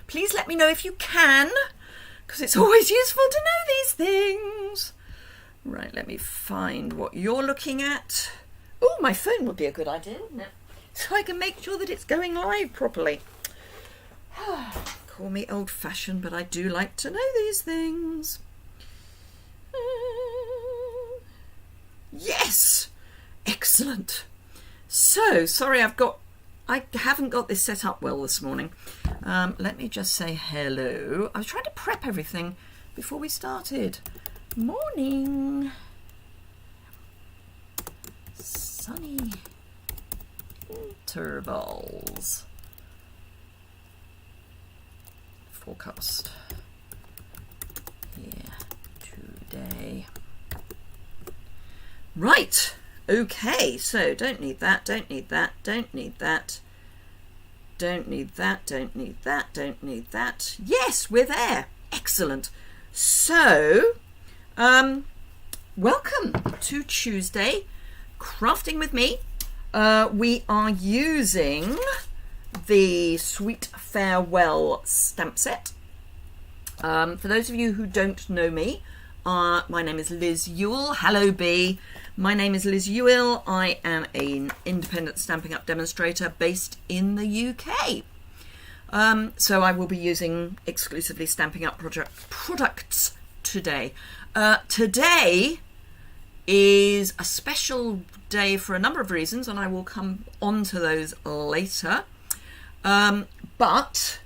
Please let me know if you can, because it's always useful to know these things. Right, let me find what you're looking at. Oh, my phone would be a good idea, wouldn't it? So I can make sure that it's going live properly. Call me old-fashioned, but I do like to know these things. Yes! Excellent. So, sorry, I haven't got this set up well this morning. Let me just say hello. I was trying to prep everything before we started. Morning. Sunny intervals. Forecast. Here today. Right. Okay, so don't need that, don't need that, don't need that, don't need that, don't need that, don't need that. Yes, we're there. Excellent. So, welcome to Tuesday, Crafting with me. We are using the Sweet Farewell stamp set. For those of you who don't know me, my name is Liz Yuille. Hello, B. My name is Liz Yuille. I am an independent Stampin' Up! Demonstrator based in the UK. So I will be using exclusively Stampin' Up! Products today. Today is a special day for a number of reasons, and I will come on to those later. But,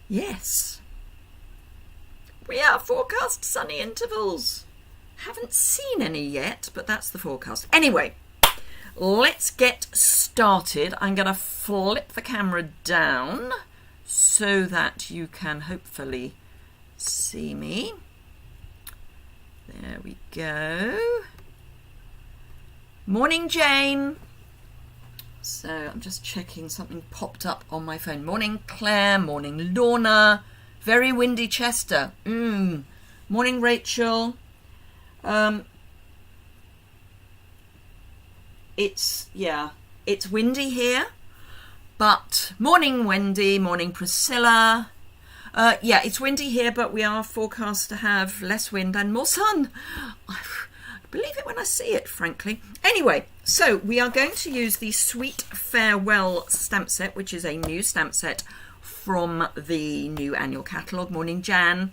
yes, we are forecast sunny intervals. Haven't seen any yet, but that's the forecast. Anyway, let's get started. I'm going to flip the camera down so that you can hopefully see me. There we go. Morning, Jane. So I'm just checking something popped up on my phone. Morning, Claire. Morning, Lorna. Very windy, Chester. Morning, Rachel. It's windy here, but morning, Wendy. Morning, Priscilla. It's windy here, but we are forecast to have less wind and more sun. I believe it when I see it, frankly. Anyway, so we are going to use the Sweet Farewell stamp set, which is a new stamp set from the new annual catalogue. Morning, Jan.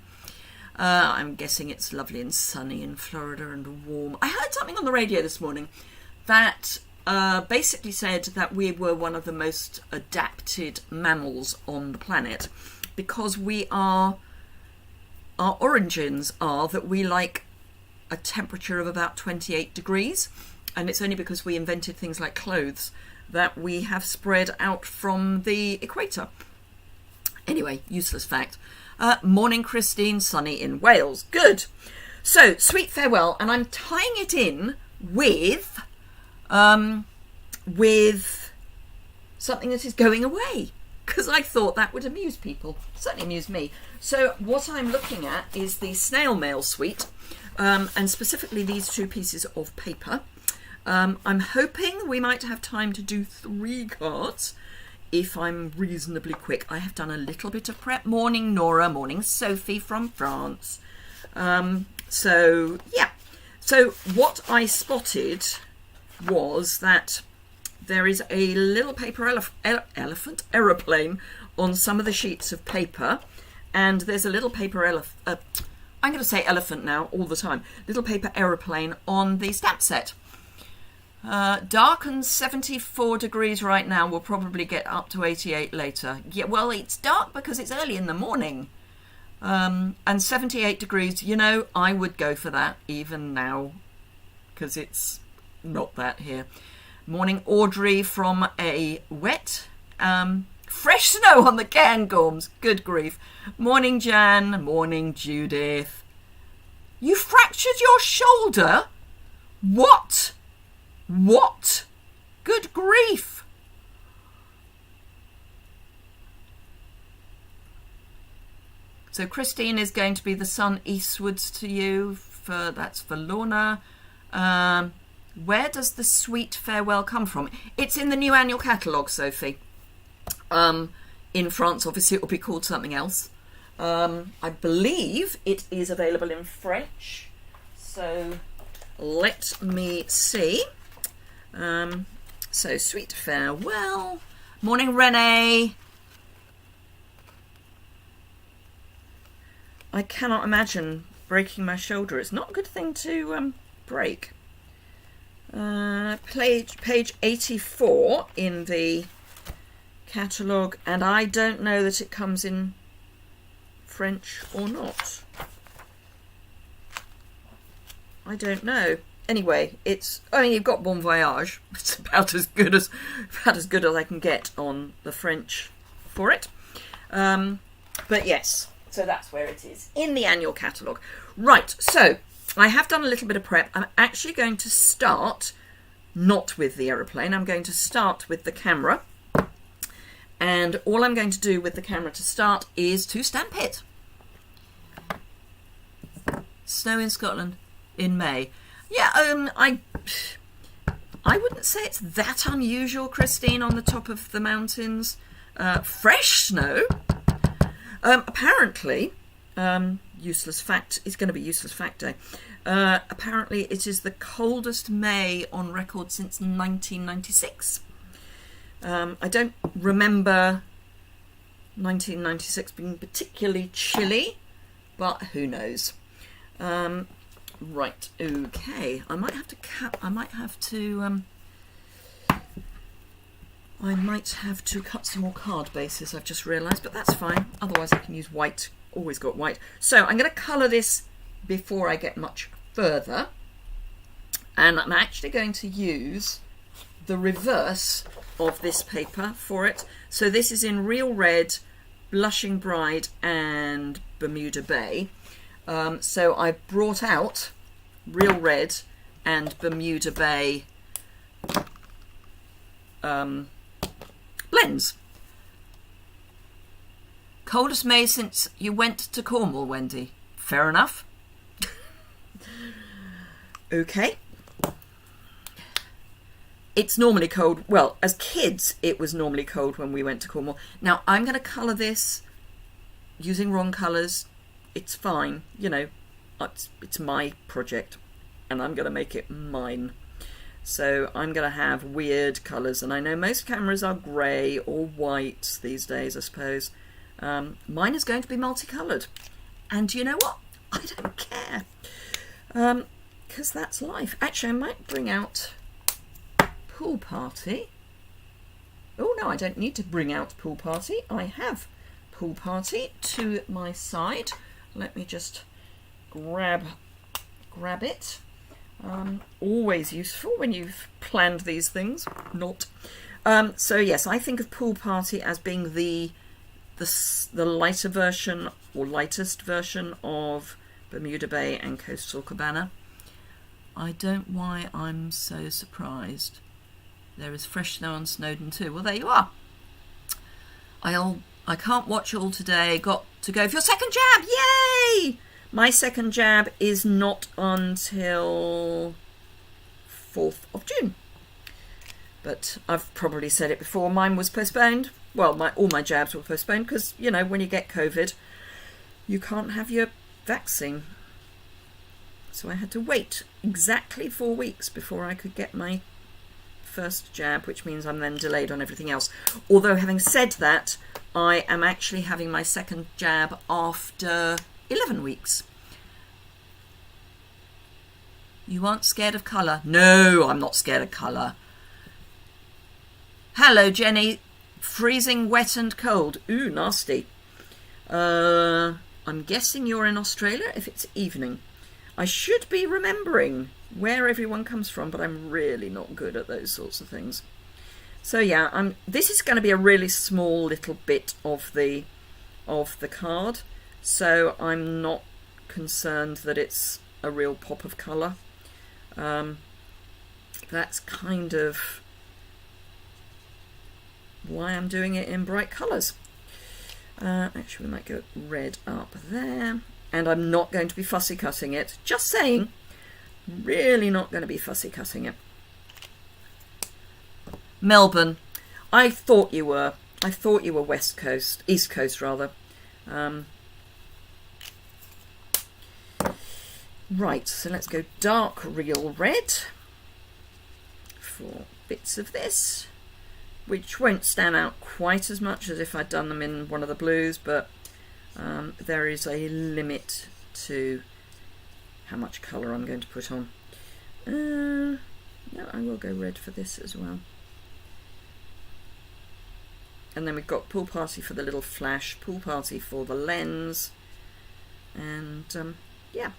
I'm guessing it's lovely and sunny in Florida and warm. I heard something on the radio this morning that basically said that we were one of the most adapted mammals on the planet because our origins are that we like a temperature of about 28 degrees, and it's only because we invented things like clothes that we have spread out from the equator. Anyway, useless fact. Morning, Christine. Sunny in Wales. Good. So, Sweet Farewell, and I'm tying it in with something that is going away, because I thought that would amuse people. Certainly amuse me. So, what I'm looking at is the snail mail suite, and specifically these two pieces of paper. I'm hoping we might have time to do 3 cards. If I'm reasonably quick. I have done a little bit of prep. Morning, Nora. Morning, Sophie from France. So what I spotted was that there is a little paper aeroplane on some of the sheets of paper, and there's a little paper I'm going to say elephant now all the time. Little paper aeroplane on the stamp set. Dark and 74 degrees right now. We'll probably get up to 88 later. Yeah, well, it's dark because it's early in the morning. And 78 degrees, I would go for that even now because it's not that here. Morning, Audrey from a wet, fresh snow on the Cairngorms. Good grief. Morning, Jan. Morning, Judith. You fractured your shoulder? What? What? Good grief. So Christine is going to be the sun eastwards to you. That's for Lorna. Where does the Sweet Farewell come from? It's in the new annual catalogue, Sophie. In France, obviously, it will be called something else. I believe it is available in French. So let me see. So Sweet Farewell. Morning, Renee. I cannot imagine breaking my shoulder. It's not a good thing to break. Page 84 in the catalogue, and I don't know that it comes in French or not. I don't know. Anyway, I mean, you've got Bon Voyage. It's about as good as I can get on the French for it. But yes, so that's where it is in the annual catalogue. Right, so I have done a little bit of prep. I'm actually going to start not with the aeroplane. I'm going to start with the camera. And all I'm going to do with the camera to start is to stamp it. Snow in Scotland in May. Yeah, I wouldn't say it's that unusual, Christine, on the top of the mountains. Fresh snow. Apparently, useless fact, it's going to be useless fact day. Apparently it is the coldest May on record since 1996. I don't remember 1996 being particularly chilly, but who knows. Right, okay. I might have to cut some more card bases, I've just realised, but that's fine. Otherwise I can use white. Always got white. So I'm going to colour this before I get much further. And I'm actually going to use the reverse of this paper for it. So this is in Real Red, Blushing Bride and Bermuda Bay. So I brought out Real Red and Bermuda Bay blends. Coldest May since you went to Cornwall, Wendy. Fair enough. Okay. It's normally cold. Well, as kids, it was normally cold when we went to Cornwall. Now, I'm going to colour this using wrong colours. It's fine. You know, it's my project, and I'm going to make it mine. So I'm going to have weird colours, and I know most cameras are grey or white these days, I suppose. Mine is going to be multicoloured. And you know what? I don't care. Because that's life. Actually, I might bring out Pool Party. Oh no, I don't need to bring out Pool Party. I have Pool Party to my side. Let me just grab it. Always useful when you've planned these things. Not. So yes, I think of Pool Party as being the lighter version or lightest version of Bermuda Bay and Coastal Cabana. I don't know why I'm so surprised. There is fresh snow on Snowdon too. Well, there you are. I can't watch all today. Got to go for your second jab. Yay! My second jab is not until 4th of June. But I've probably said it before. Mine was postponed. Well, all my jabs were postponed because, you know, when you get COVID, you can't have your vaccine. So I had to wait exactly 4 weeks before I could get my first jab, which means I'm then delayed on everything else. Although, having said that, I am actually having my second jab after 11 weeks. You aren't scared of colour? No, I'm not scared of colour. Hello, Jenny. Freezing, wet and cold. Ooh, nasty. I'm guessing you're in Australia if it's evening. I should be remembering where everyone comes from, but I'm really not good at those sorts of things. So yeah, this is going to be a really small little bit of the card, so I'm not concerned that it's a real pop of colour. That's kind of why I'm doing it in bright colours. Actually, we might go red up there. And I'm not going to be fussy cutting it. Just saying. Really not going to be fussy cutting it. Melbourne. I thought you were. I thought you were West Coast, East Coast rather. Right, so let's go dark real red for bits of this, which won't stand out quite as much as if I'd done them in one of the blues, but there is a limit to how much colour I'm going to put on. No, I will go red for this as well. And then we've got Pool Party for the little flash, Pool Party for the lens, and yeah.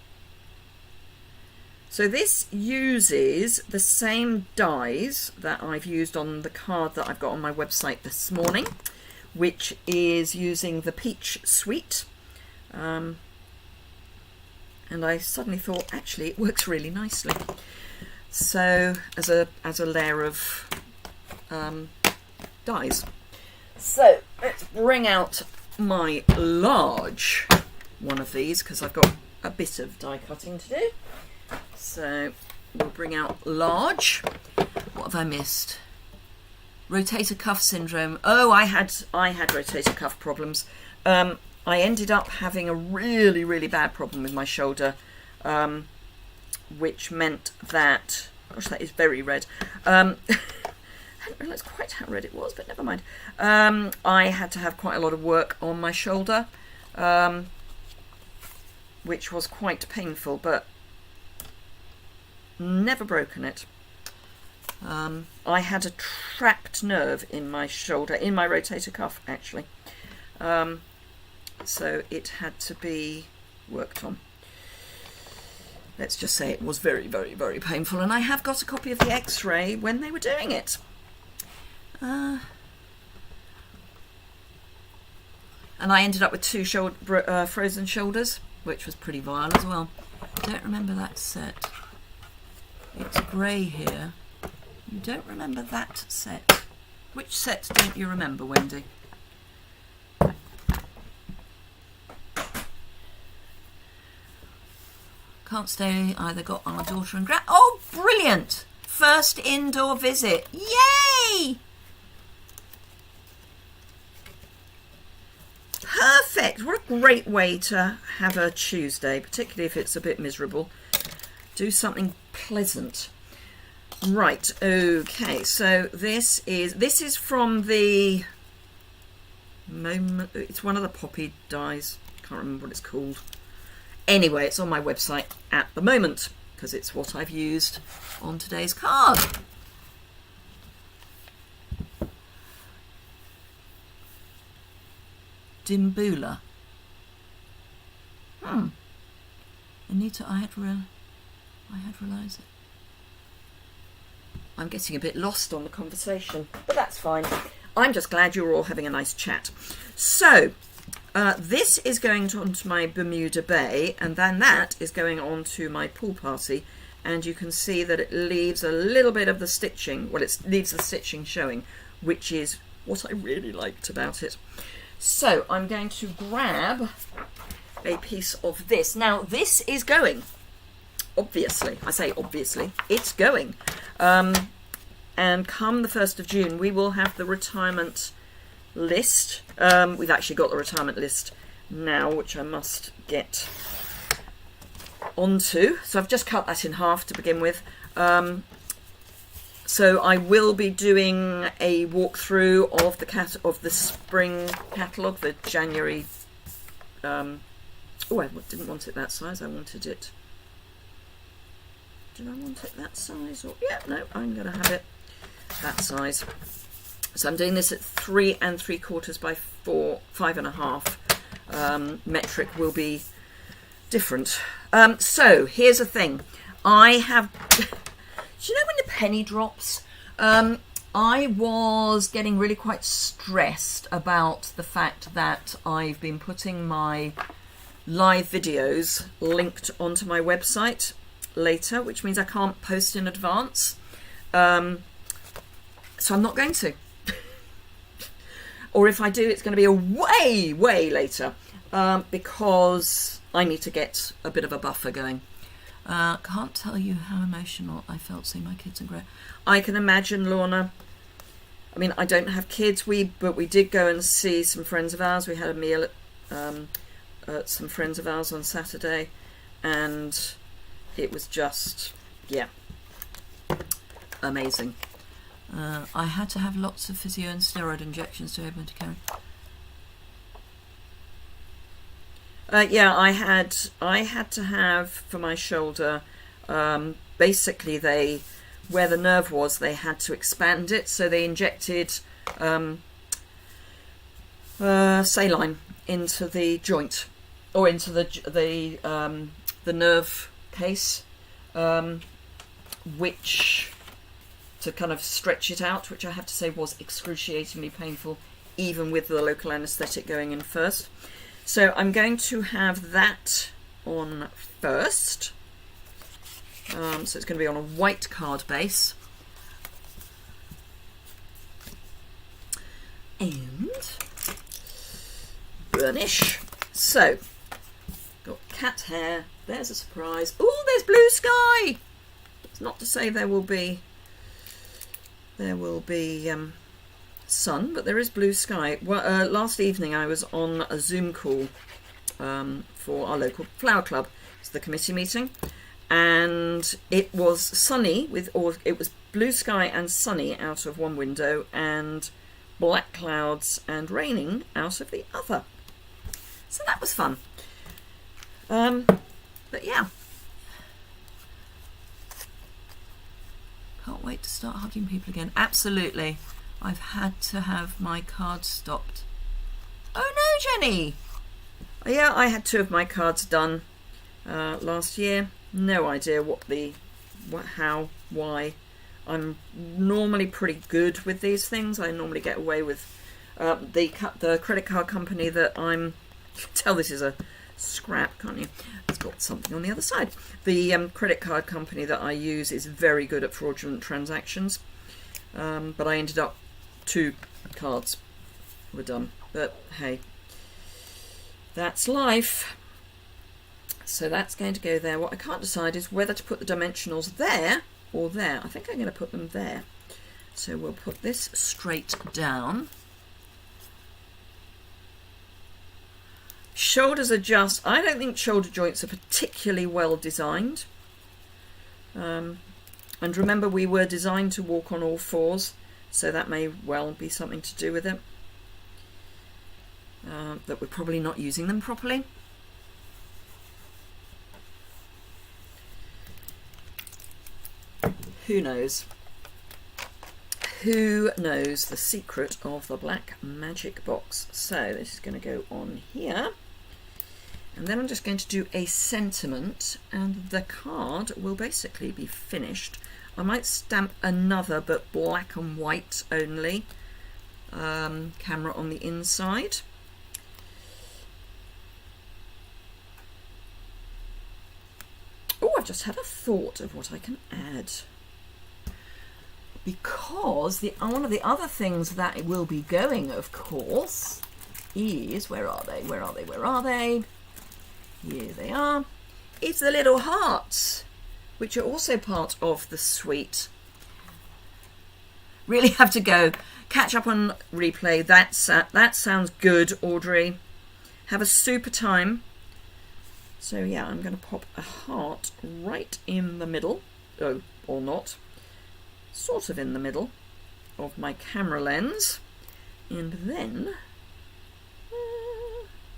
So this uses the same dies that I've used on the card that I've got on my website this morning, which is using the Peach Suite. And I suddenly thought, actually, it works really nicely. So as a layer of dies. So let's bring out my large one of these, because I've got a bit of die cutting to do. So we'll bring out large. What have I missed? Rotator cuff syndrome. Oh, I had rotator cuff problems. I ended up having a really, really bad problem with my shoulder, which meant that, gosh, that is very red. I didn't realise quite how red it was, but never mind. I had to have quite a lot of work on my shoulder, which was quite painful, but never broken it. I had a trapped nerve in my shoulder, in my rotator cuff actually, so it had to be worked on. Let's just say it was very, very, very painful, and I have got a copy of the x-ray when they were doing it. And I ended up with 2 frozen shoulders, which was pretty vile as well. Don't remember that set. It's grey here. You don't remember that set. Which set don't you remember, Wendy? Can't stay, either got on a daughter and oh, brilliant! First indoor visit. Yay! Perfect. What a great way to have a Tuesday, particularly if it's a bit miserable. Do something pleasant. Right, okay, so this is from the moment, it's one of the poppy dies, can't remember what it's called. Anyway, it's on my website at the moment because it's what I've used on today's card. Dimbula. Anita, I had realised it. I'm getting a bit lost on the conversation, but that's fine. I'm just glad you're all having a nice chat. So, this is going on to my Bermuda Bay, and then that is going on to my Pool Party, and you can see that it leaves a little bit of the stitching, well, it leaves the stitching showing, which is what I really liked about it. So, I'm going to grab a piece of this. Now, this is going. Obviously, I say obviously, it's going. And come the 1st of June, we will have the retirement list. We've actually got the retirement list now, which I must get onto. So I've just cut that in half to begin with. So I will be doing a walkthrough of the spring catalogue, the January. Oh, I didn't want it that size. I wanted it. Did I want it that size? Or yeah, no, I'm going to have it that size. So I'm doing this at 3 3/4 by 5.5. Metric will be different. So here's the thing. I have. Do you know when the penny drops? I was getting really quite stressed about the fact that I've been putting my live videos linked onto my website later, which means I can't post in advance. So I'm not going to. Or if I do, it's going to be a way, way later, because I need to get a bit of a buffer going. Can't tell you how emotional I felt seeing my kids and grow. I can imagine, Lorna. I mean, I don't have kids, but we did go and see some friends of ours. We had a meal at some friends of ours on Saturday, and it was just, yeah, amazing. I had to have lots of physio and steroid injections to be able to carry. Yeah, I had to have for my shoulder. Basically, where the nerve was, they had to expand it, so they injected saline into the joint, or into the nerve case, which, to kind of stretch it out, which I have to say was excruciatingly painful, even with the local anaesthetic going in first. So I'm going to have that on first. So it's going to be on a white card base. And burnish. So, got cat hair. There's a surprise. Oh, there's blue sky! It's not to say there will be sun, but there is blue sky. Well, last evening I was on a Zoom call for our local flower club. It's the committee meeting, and it was sunny it was blue sky and sunny out of one window, and black clouds and raining out of the other. So that was fun. But yeah, can't wait to start hugging people again. Absolutely. I've had to have my cards stopped. Oh no, Jenny! Yeah, I had 2 of my cards done last year. No idea how, why. I'm normally pretty good with these things. I normally get away with the credit card company that I'm... You can tell this is a scrap, can't you? It's got something on the other side. The credit card company that I use is very good at fraudulent transactions. But I ended up 2 cards were done. But hey, that's life. So that's going to go there. What I can't decide is whether to put the dimensionals there or there. I think I'm going to put them there. So we'll put this straight down. Shoulders are just... I don't think shoulder joints are particularly well designed. And remember, we were designed to walk on all 4s, so that may well be something to do with it. That we're probably not using them properly. Who knows? Who knows the secret of the black magic box? So this is going to go on here. And then I'm just going to do a sentiment, and the card will basically be finished. I might stamp another, but black and white only, camera on the inside. Oh, I've just had a thought of what I can add. Because one of the other things that will be going, of course, is... Where are they? Where are they? Where are they? Here they are. It's the little hearts, which are also part of the suite. Really have to go catch up on replay. That sounds good, Audrey. Have a super time. So yeah, I'm going to pop a heart right in the middle. Oh, or not. Sort of in the middle of my camera lens. And then...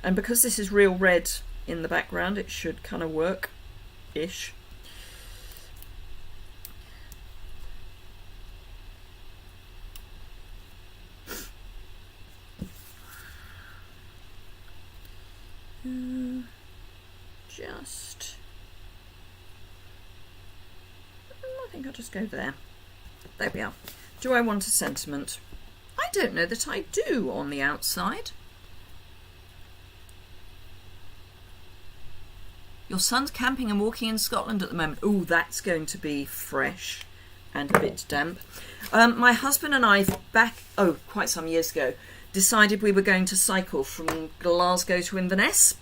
and because this is real red in the background, it should kind of work-ish. I think I'll just go there. There we are. Do I want a sentiment? I don't know that I do on the outside. Your son's camping and walking in Scotland at the moment. Oh, that's going to be fresh and a bit damp. My husband and I, quite some years ago, decided we were going to cycle from Glasgow to Inverness.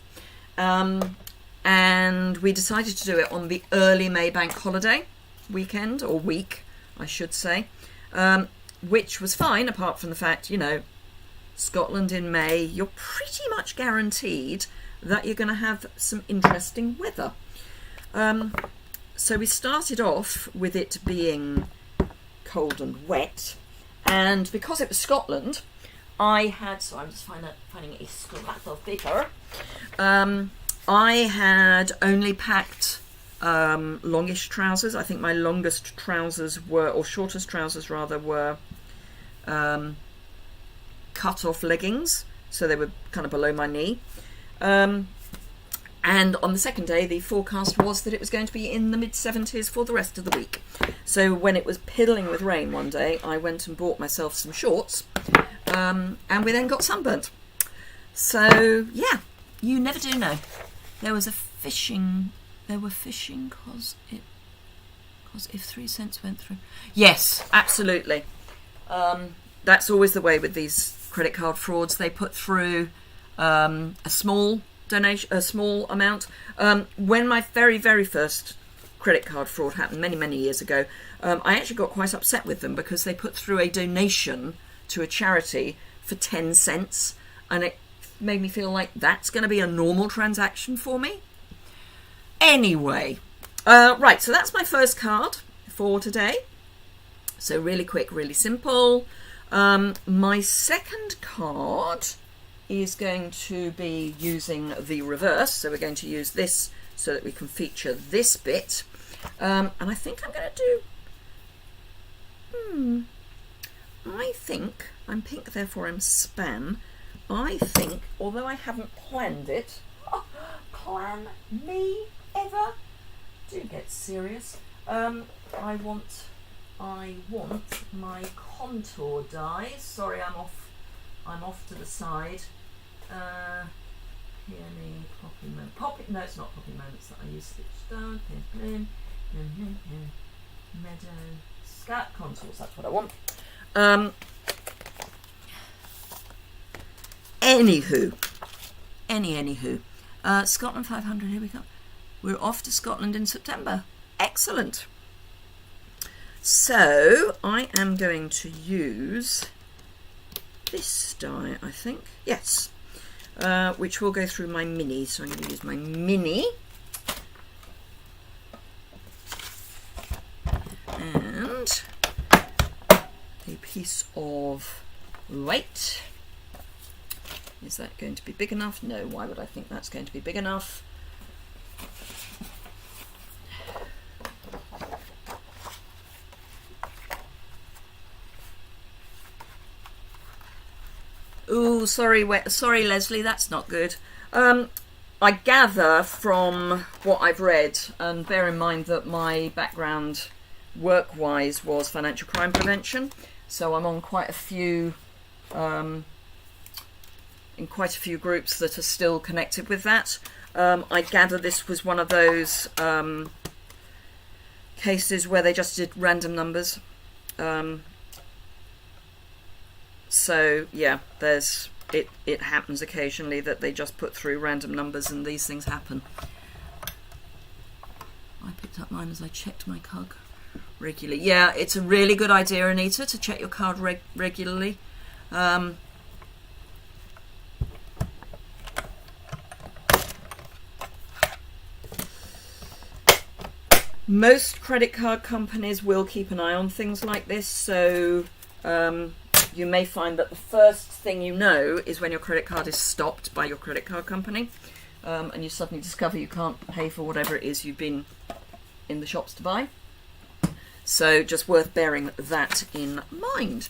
And we decided to do it on the early May bank holiday weekend, or week, I should say. which was fine, apart from the fact, you know, Scotland in May, you're pretty much guaranteed that you're going to have some interesting weather. So we started off with it being cold and wet, and because it was Scotland, I had, so I'm just finding a scrap of paper. I had only packed longish trousers. I think my longest trousers were, or shortest trousers rather, were cut off leggings, so they were kind of below my knee. And on the second day, the forecast was that it was going to be in the mid-70s for the rest of the week. So when it was piddling with rain one day, I went and bought myself some shorts, and we then got sunburnt. So yeah, you never do know. There were fishing because if 3 cents went through. Yes, absolutely. That's always the way with these credit card frauds. They put through a small donation, a small amount. When my very, very first credit card fraud happened many years ago, I actually got quite upset with them because they put through a donation to a charity for 10 cents, and it made me feel like that's going to be a normal transaction for me. Anyway, right, so that's my first card for today. So really quick, really simple. My second card is going to be using the reverse. So we're going to use this so that we can feature this bit. And I think I'm going to do... I think... I'm pink, therefore I'm spam. I think, although I haven't planned it... plan me ever? Do get serious. I want my contour die. Sorry, I'm off to the side. Peony, poppy moment. No, it's not poppy moments that I use. Stitch down, pin, meadow, scat contours. That's what I want. Anywho. Scotland 500. Here we go. We're off to Scotland in September. Excellent. So I am going to use this die, I think. Yes. Which will go through my mini. So I'm going to use my mini. And a piece of white. Is that going to be big enough? No. Why would I think that's going to be big enough? Ooh, sorry, Leslie, that's not good. I gather from what I've read, and bear in mind that my background work-wise was financial crime prevention, so I'm on quite a few, in quite a few groups that are still connected with that. I gather this was one of those cases where they just did random numbers. So yeah, it happens occasionally that they just put through random numbers and these things happen. I picked up mine as I checked my card regularly. Yeah, it's a really good idea, Anita, to check your card regularly. Most credit card companies will keep an eye on things like this, so you may find that the first thing you know is when your credit card is stopped by your credit card company, and you suddenly discover you can't pay for whatever it is you've been in the shops to buy. So just worth bearing that in mind.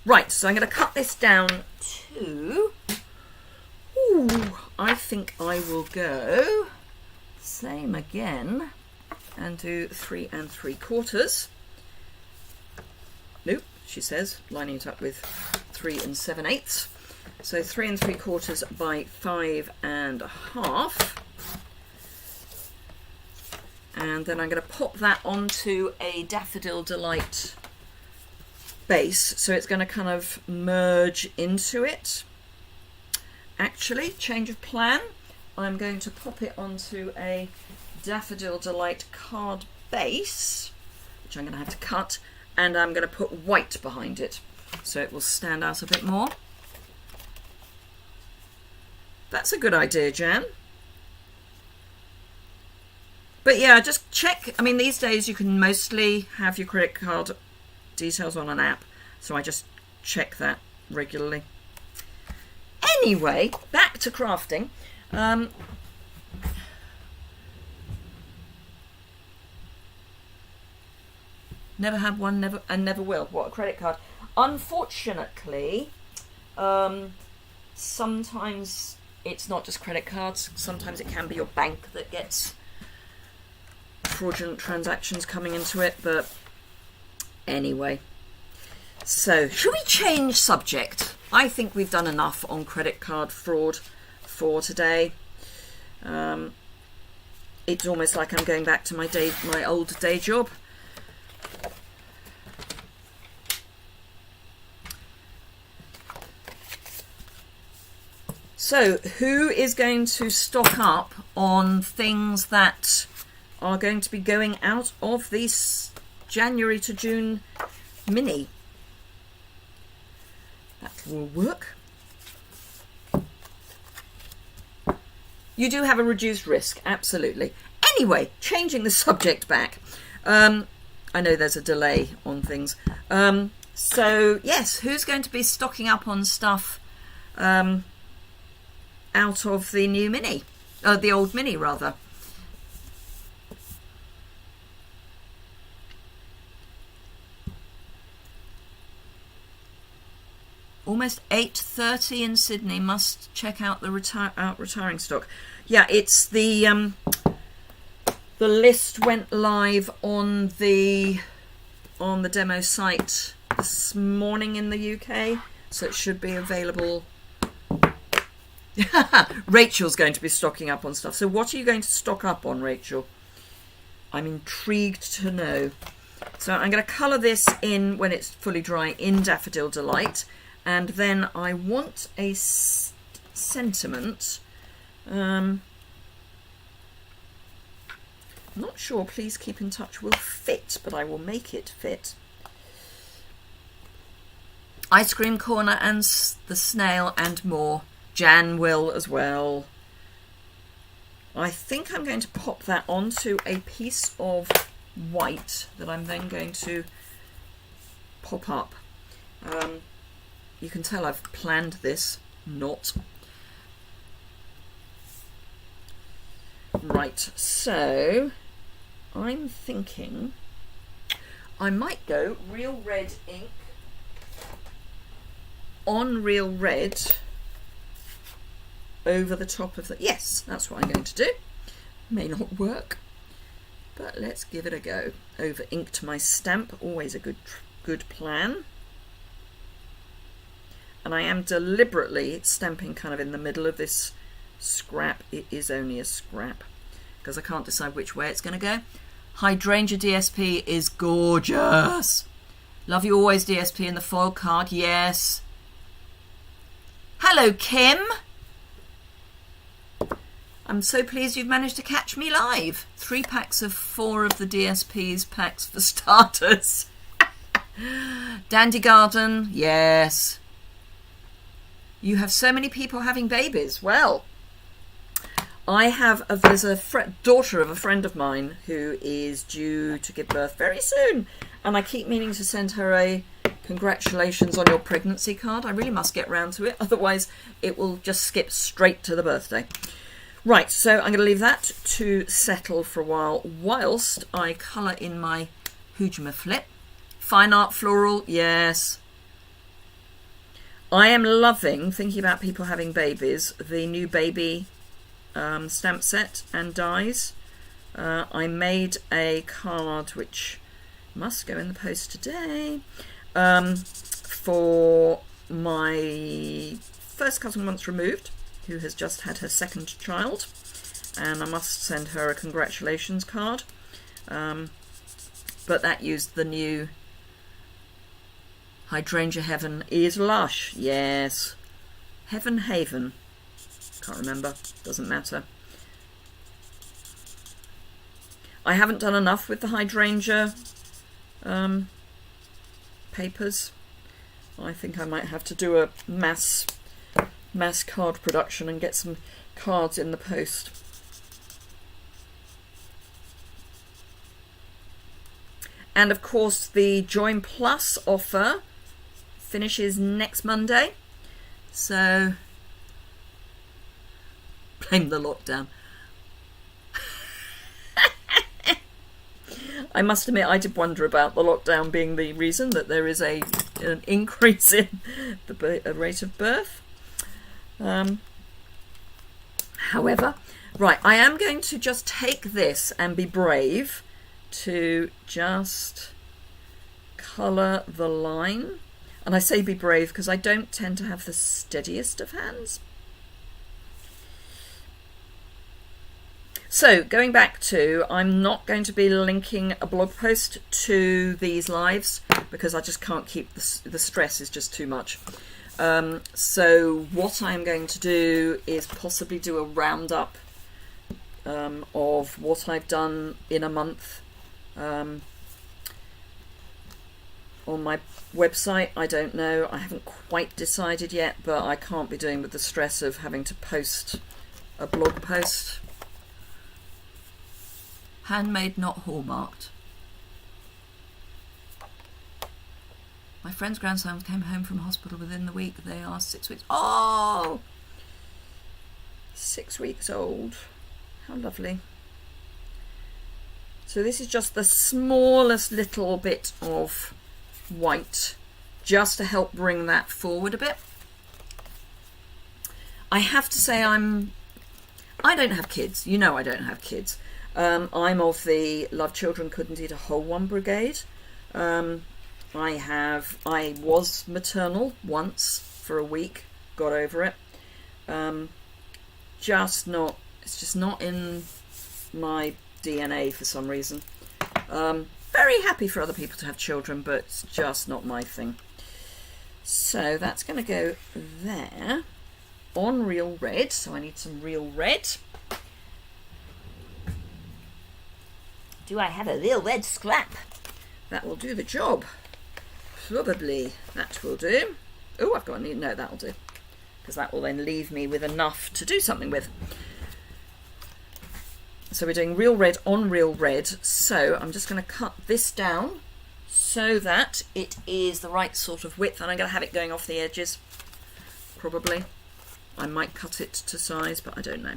Right, so I'm going to cut this down to... I think I will go same again and do 3 3/4. Nope. She says, lining it up with 3 7/8. So 3 3/4 by 5 1/2. And then I'm going to pop that onto a Daffodil Delight base. So it's going to kind of merge into it. Actually, change of plan. I'm going to pop it onto a Daffodil Delight card base, which I'm going to have to cut. and I'm going to put white behind it so it will stand out a bit more. That's a good idea, Jan. But yeah, just check. I mean, these days you can mostly have your credit card details on an app, so I just check that regularly. Anyway, back to crafting. Never had one, never will. What, a credit card? Unfortunately, sometimes it's not just credit cards. Sometimes it can be your bank that gets fraudulent transactions coming into it. But anyway, so should we change subject? I think we've done enough on credit card fraud for today. It's almost like I'm going back to my old day job. So, who is going to stock up on things that are going to be going out of this January to June mini? That will work. You do have a reduced risk, absolutely. Anyway, changing the subject back. I know there's a delay on things. So, yes, who's going to be stocking up on stuff out of the new mini? The old mini, rather. Almost 8:30 in Sydney. Must check out the retiring stock. Yeah, it's the list went live on the demo site this morning in the UK, so it should be available. Rachel's going to be stocking up on stuff. So what are you going to stock up on, Rachel? I'm intrigued to know. So I'm going to colour this in when it's fully dry in Daffodil Delight. And then I want a sentiment. Not sure, please keep in touch will fit, but I will make it fit. Ice Cream Corner and the Snail and more. Jan will as well. I think I'm going to pop that onto a piece of white that I'm then going to pop up. You can tell I've planned this, not. Right, so I'm thinking I might go real red ink on real red over the top of the... Yes, that's what I'm going to do. May not work, but let's give it a go. Over ink to my stamp, always a good plan. And I am deliberately stamping kind of in the middle of this scrap. It is only a scrap because I can't decide which way it's going to go. Hydrangea DSP is gorgeous. Love you always, DSP, in the foil card. Yes. Hello, Kim. I'm so pleased you've managed to catch me live. 3 packs of 4 of the DSP's packs for starters. Dandy Garden, yes. You have so many people having babies. Well, I have there's a daughter of a friend of mine who is due to give birth very soon, and I keep meaning to send her a congratulations on your pregnancy card. I really must get round to it, otherwise it will just skip straight to the birthday. Right, so I'm going to leave that to settle for a while whilst I colour in my Hujima Flip. Fine Art Floral, yes. I am loving, thinking about people having babies, the new baby stamp set and dies. I made a card which must go in the post today for my first cousin once removed, who has just had her second child, and I must send her a congratulations card. But that used the new Hydrangea Heaven is lush, yes. Heaven Haven, can't remember, doesn't matter. I haven't done enough with the hydrangea papers. I think I might have to do a mass card production and get some cards in the post. And of course the Join Plus offer finishes next Monday, so blame the lockdown. I must admit, I did wonder about the lockdown being the reason that there is an increase in the rate of birth. However, right, I am going to just take this and be brave to just colour the line. And I say be brave because I don't tend to have the steadiest of hands. So going back to, I'm not going to be linking a blog post to these lives because I just can't keep the stress is just too much. So what I'm going to do is possibly do a roundup of what I've done in a month on my website. I don't know, I haven't quite decided yet, but I can't be doing with the stress of having to post a blog post. Handmade, not hallmarked. My friend's grandson came home from hospital within the week. They are 6 weeks. Oh! 6 weeks old. How lovely. So this is just the smallest little bit of white, just to help bring that forward a bit. I have to say I don't have kids. You know I don't have kids. I'm of the Love Children Couldn't Eat a Whole One brigade. I was maternal once for a week, got over it. It's just not in my DNA for some reason. Very happy for other people to have children, but it's just not my thing. So that's going to go there on real red. So I need some real red. Do I have a real red scrap? That will do the job. Probably that will do. Oh, I've got a need. No, that'll do. Because that will then leave me with enough to do something with. So we're doing real red on real red. So I'm just going to cut this down so that it is the right sort of width. And I'm going to have it going off the edges. Probably. I might cut it to size, but I don't know.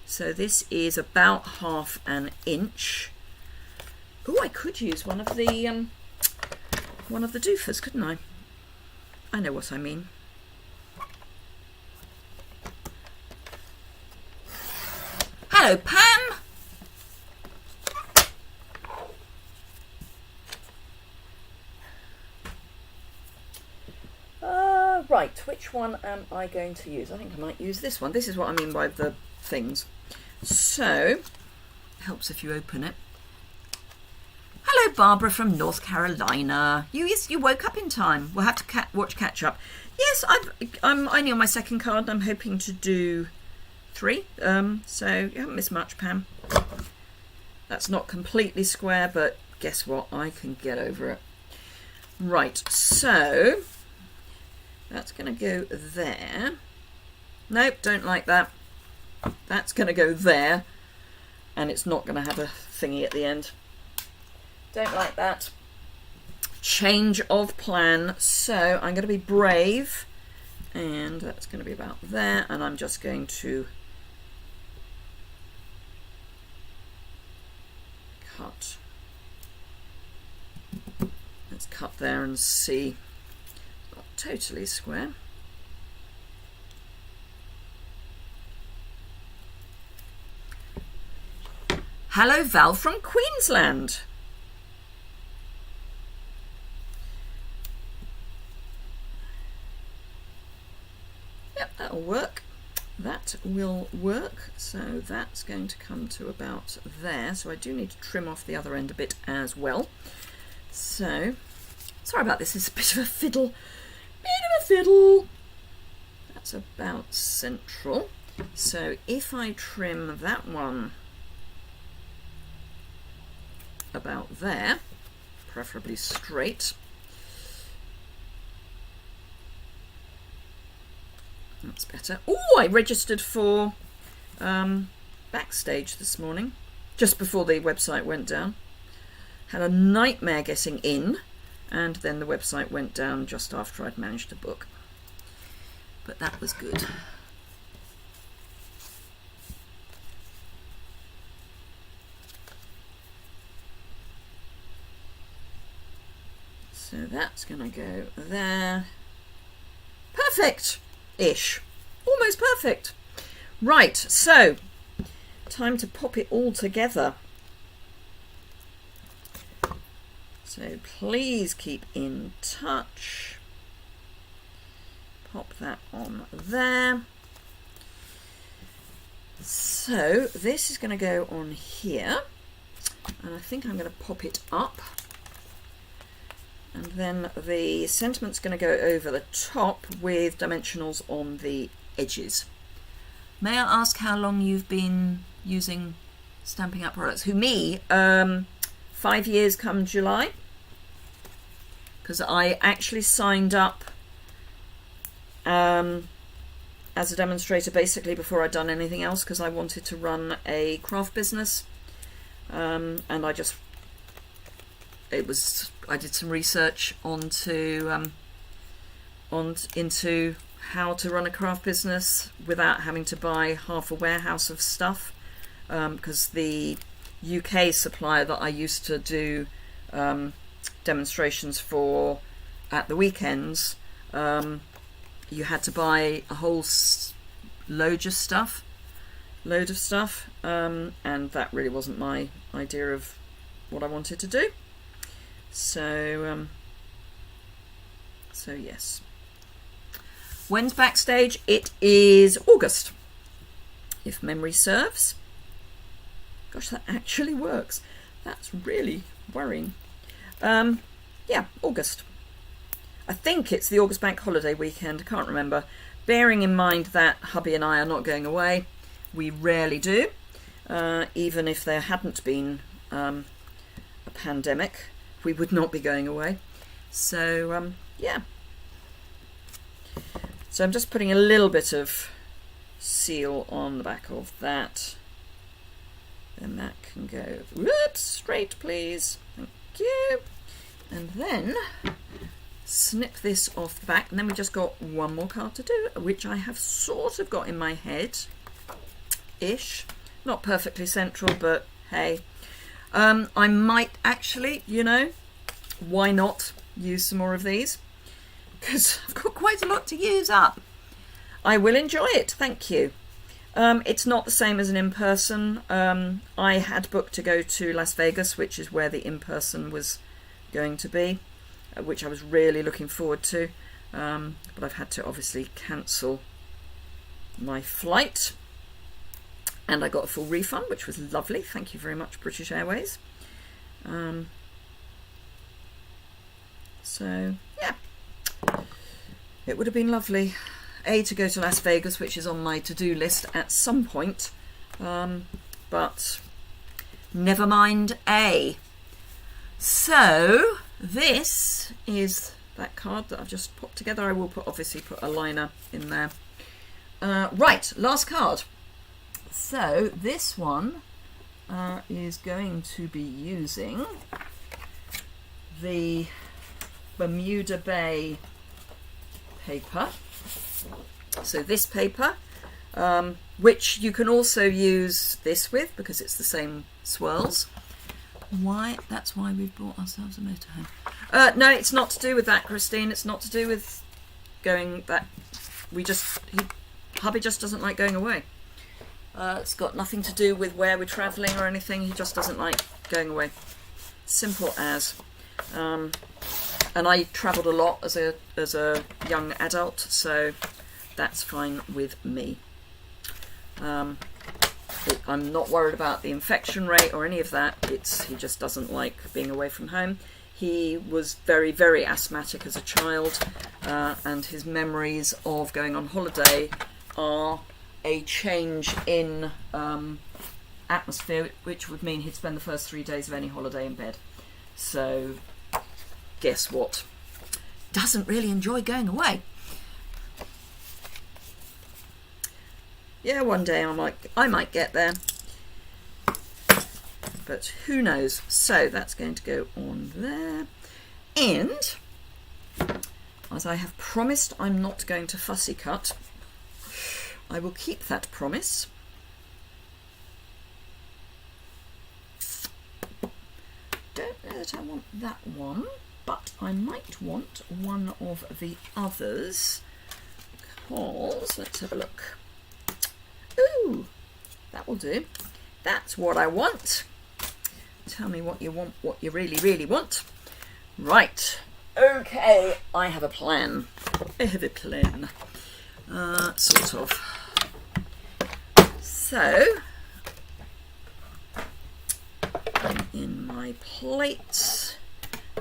So this is about 1/2 inch. Oh, I could use one of the doofers, couldn't I? I know what I mean. Hello, Pam. Right, which one am I going to use? I think I might use this one. This is what I mean by the things. So, helps if you open it. Hello, Barbara from North Carolina. You woke up in time. We'll have to watch catch up. Yes, I'm only on my second card. I'm hoping to do 3. So you haven't missed much, Pam. That's not completely square, but guess what? I can get over it. Right, so that's going to go there. Nope, don't like that. That's going to go there, and it's not going to have a thingy at the end. Don't like that. Change of plan. So I'm going to be brave, and that's going to be about there, and I'm just going to cut. Let's cut there and see. Not totally square. Hello, Val from Queensland. Yep, that'll work. That will work. So that's going to come to about there. So I do need to trim off the other end a bit as well. So, sorry about this. It's a bit of a fiddle. That's about central. So if I trim that one about there, preferably straight, That's better. Oh, I registered for Backstage this morning, just before the website went down. Had a nightmare getting in, and then the website went down just after I'd managed to book. But that was good. So that's going to go there. Perfect-ish. Almost perfect. Right, so time to pop it all together. So please keep in touch. Pop that on there. So this is going to go on here. And I think I'm going to pop it up. And then the sentiment's going to go over the top with dimensionals on the edges. May I ask how long you've been using Stampin' Up products? Who, me? 5 years come July. Because I actually signed up as a demonstrator basically before I'd done anything else, because I wanted to run a craft business. And I did some research into how to run a craft business without having to buy half a warehouse of stuff, because the UK supplier that I used to do demonstrations for at the weekends, you had to buy a whole load of stuff, and that really wasn't my idea of what I wanted to do. So yes. When's Backstage? It is August, if memory serves. Gosh, that actually works. That's really worrying. Yeah, August. I think it's the August bank holiday weekend. I can't remember. Bearing in mind that hubby and I are not going away. We rarely do. Even if there hadn't been a pandemic, we would not be going away. So, yeah. So I'm just putting a little bit of seal on the back of that. Then that can go, whoops, straight please. Thank you. And then snip this off the back. And then we just got one more card to do, which I have sort of got in my head-ish. Not perfectly central, but hey. I might actually, why not use some more of these? Because I've got quite a lot to use up. I will enjoy it, thank you. It's not the same as an in-person. I had booked to go to Las Vegas, which is where the in-person was going to be, which I was really looking forward to. But I've had to obviously cancel my flight. And I got a full refund, which was lovely. Thank you very much, British Airways. So, yeah. It would have been lovely, to go to Las Vegas, which is on my to-do list at some point. But never mind A. So, this is that card that I've just put together. I will obviously put a liner in there. Right, last card. So this one is going to be using the Bermuda Bay paper. So this paper, which you can also use this with because it's the same swirls. That's why we've bought ourselves a motorhome. No, it's not to do with that, Christine. It's not to do with going that. Hubby just doesn't like going away. It's got nothing to do with where we're travelling or anything. He just doesn't like going away. Simple as. And I travelled a lot as a young adult, so that's fine with me. I'm not worried about the infection rate or any of that. He just doesn't like being away from home. He was very, very asthmatic as a child, and his memories of going on holiday are a change in atmosphere, which would mean he'd spend the first 3 days of any holiday in bed. So, guess what? Doesn't really enjoy going away. Yeah, one day I might get there, but who knows. So that's going to go on there, and as I have promised, I'm not going to fussy cut. I will keep that promise. Don't know that I want that one, but I might want one of the others, because let's have a look. Ooh, that will do. That's what I want. Tell me what you want, what you really, really want. Right. Okay, I have a plan. I have a plan. Sort of. So, I'm in my plates,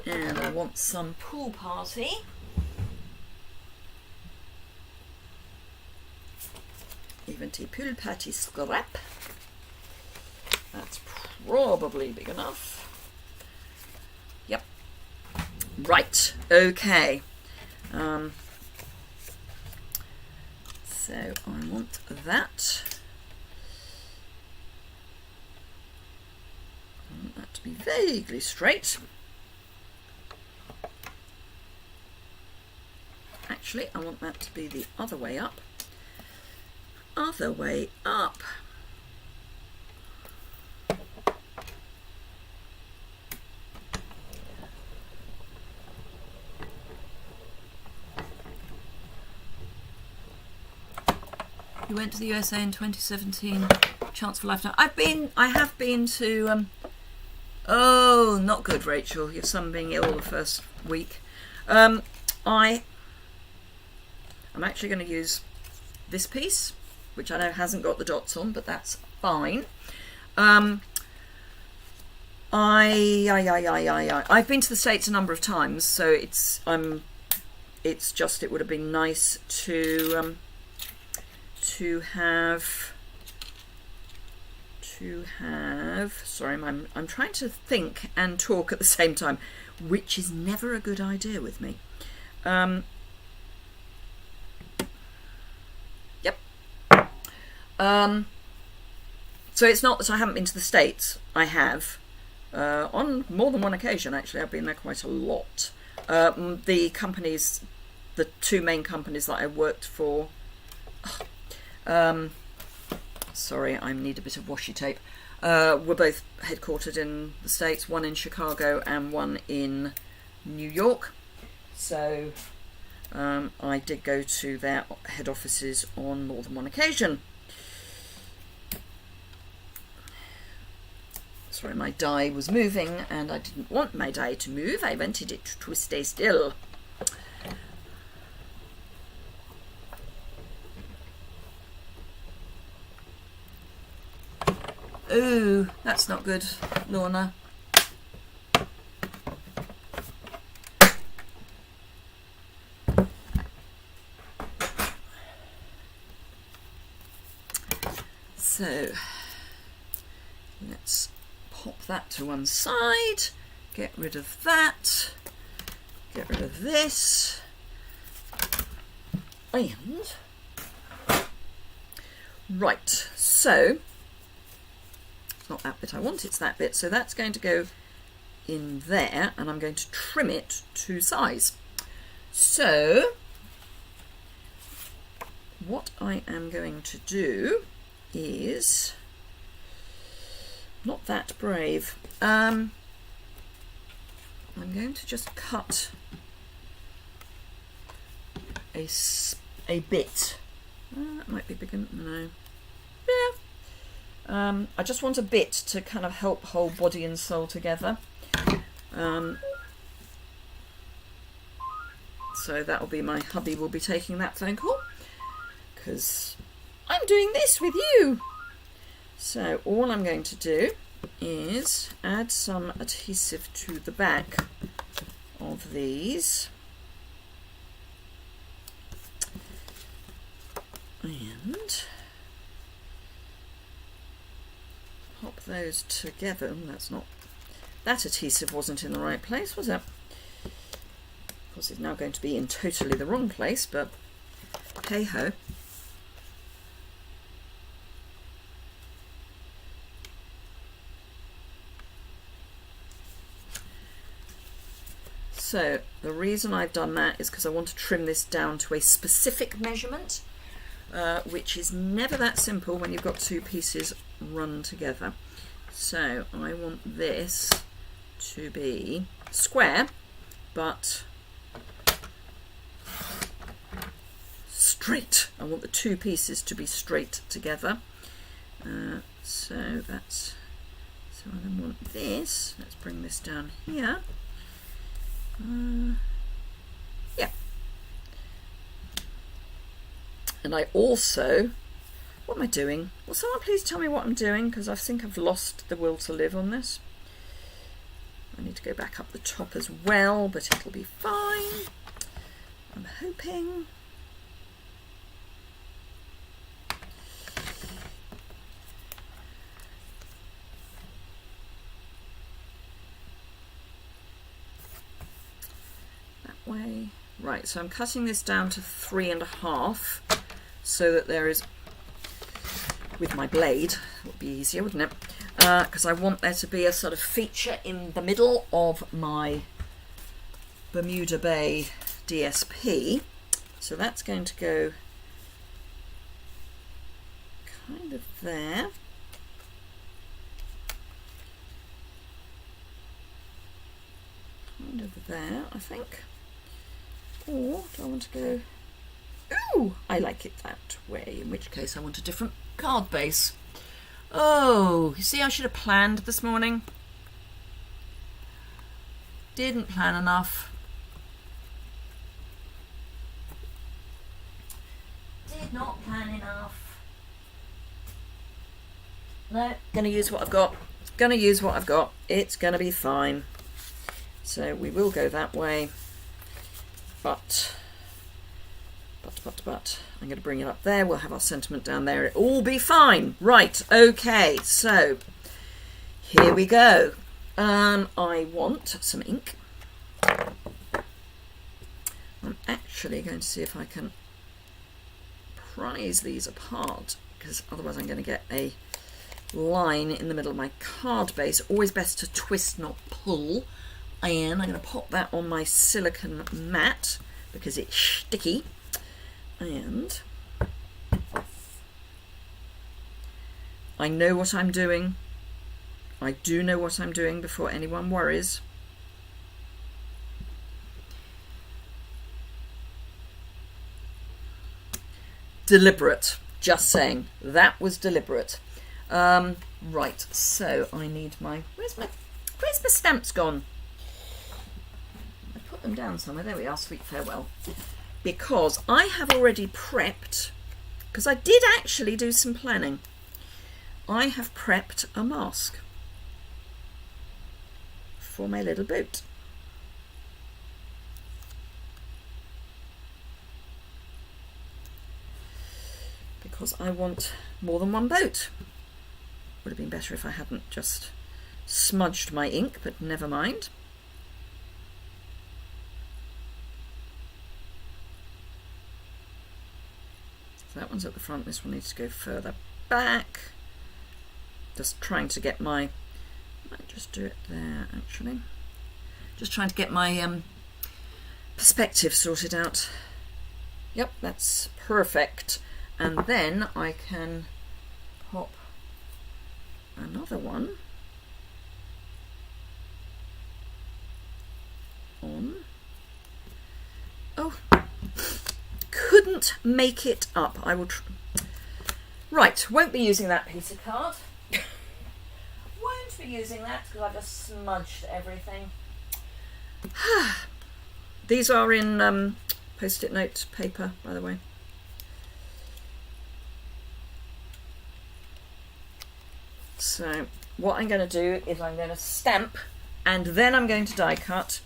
and I want some pool party. Even to pool party scrap. That's probably big enough. Yep. Right. Okay. So I want that. I want that to be vaguely straight. Actually, I want that to be the other way up. Other way up. You went to the USA in 2017. Chance for lifetime. I have been to. Oh, not good, Rachel. Your son being ill the first week. I'm actually going to use this piece, which I know hasn't got the dots on, but that's fine. I've been to the States a number of times, so it would have been nice to have. Sorry, I'm trying to think and talk at the same time, which is never a good idea with me. Yep. So it's not that I haven't been to the States. I have. On more than one occasion, actually. I've been there quite a lot. The two main companies that I worked for... sorry, I need a bit of washi tape. Were both headquartered in the States, one in Chicago and one in New York. So I did go to their head offices on more than one occasion. Sorry, my die was moving and I didn't want my die to move. I wanted it to stay still. Ooh, that's not good, Lorna. So, let's pop that to one side, get rid of that, get rid of this, and right, so it's not that bit I want, it's that bit, so that's going to go in there, and I'm going to trim it to size. So what I am going to do is not that brave. I'm going to just cut a bit. That might be big enough. No. Yeah. I just want a bit to kind of help hold body and soul together. So that'll be my hubby will be taking that phone call because I'm doing this with you. So all I'm going to do is add some adhesive to the back of these and pop those together. That's not, that adhesive wasn't in the right place, was it? Of course it's now going to be in totally the wrong place, but hey ho. So the reason I've done that is because I want to trim this down to a specific measurement, which is never that simple when you've got two pieces run together. So I want this to be square, but straight. I want the two pieces to be straight together. So I then want this. Let's bring this down here. Yeah. And I also, what am I doing? Will someone please tell me what I'm doing? Because I think I've lost the will to live on this. I need to go back up the top as well, but it'll be fine. I'm hoping. Way. Right, so I'm cutting this down to 3.5 so that there is, with my blade, it would be easier, wouldn't it? Because I want there to be a sort of feature in the middle of my Bermuda Bay DSP. So that's going to go kind of there. Kind of there, I think. Or do I want to go, ooh, I like it that way, in which case I want a different card base. Oh, you see, I should have planned this morning. Didn't plan enough. Did not plan enough. No, gonna use what I've got. Gonna use what I've got. It's gonna be fine. So we will go that way. But I'm going to bring it up there. We'll have our sentiment down there. It'll all be fine. Right, okay, so here we go. I want some ink. I'm actually going to see if I can prise these apart, because otherwise I'm going to get a line in the middle of my card base. Always best to twist, not pull. And I'm going to pop that on my silicone mat because it's sticky. And I know what I'm doing. I do know what I'm doing before anyone worries. Deliberate. Just saying. That was deliberate. Right, so I need my... Where's my stamps gone? Them down somewhere. There we are. Sweet farewell. Because I have already prepped, because I did actually do some planning, I have prepped a mask for my little boat. Because I want more than one boat. Would have been better if I hadn't just smudged my ink, but never mind. That one's at the front, this one needs to go further back. Just trying to get my, I might just do it there actually. Just trying to get my perspective sorted out. Yep, that's perfect. And then I can pop another one on. Oh, couldn't make it up. I will right, won't be using that piece of card. Won't be using that because I've just smudged everything. These are in post-it note paper, by the way. So what I'm going to do is I'm going to stamp and then I'm going to die cut,